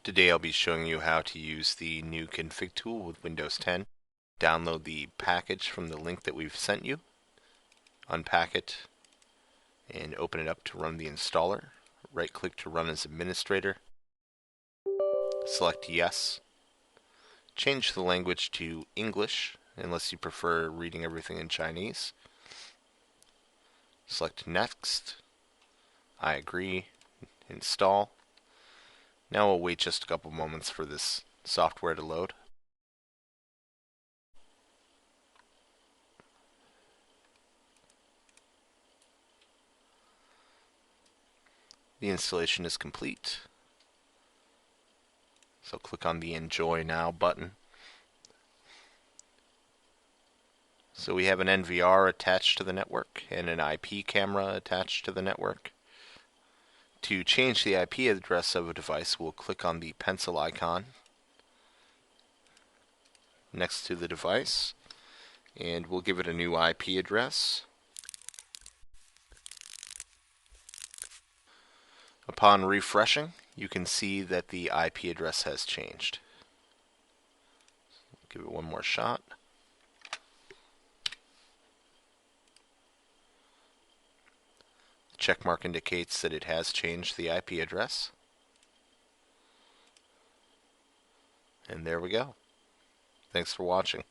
Today I'll be showing you how to use the new config tool with Windows 10. Download the package from the link that we've sent you, unpack it, and open it up to run the installer. Right click to run as administrator. Select yes. Change the language to English unless you prefer reading everything in Chinese. Select next. I agree. Install. Now we'll wait just a couple moments for this software to load. The installation is complete. So click on the Enjoy Now button. So we have an NVR attached to the network and an IP camera attached to the network. To change the IP address of a device, we'll click on the pencil icon next to the device, and we'll give it a new IP address. Upon refreshing, you can see that the IP address has changed. Give it one more shot. The check mark indicates that it has changed the IP address. And there we go. Thanks for watching.